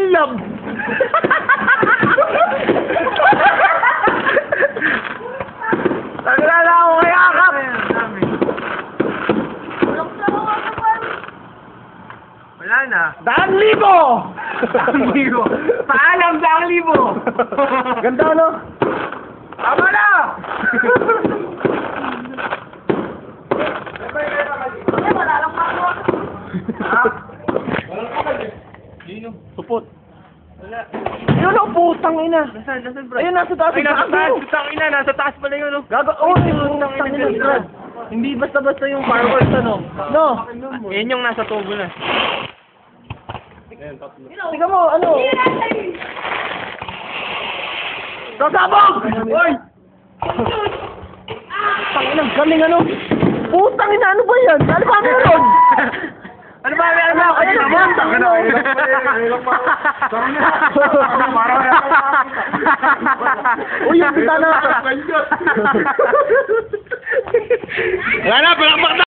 in love. Naglala ako kay Akap. Wala na. 1,000! 1,000. Paalam, 1,000. Ganda, no? Tama na! Supot. Yun ang putang ina. Nasaan, bro? Ayun, nasa taas. Ay, nasa taas. Putang ina, nasa taas pala yun, no? Gago, putang ina, Brad. Hindi basta-basta yung fireworks, ano? No. Yan yung nasa tubo na. Tingnan mo, ano? Sasabog! Oy! Tangina, galing ano? Putang ina, ano ba yan? Ano ba meron? Ano ba? Ano ba? Tangina. Uy, yung bitana. Wala na, palakpak na!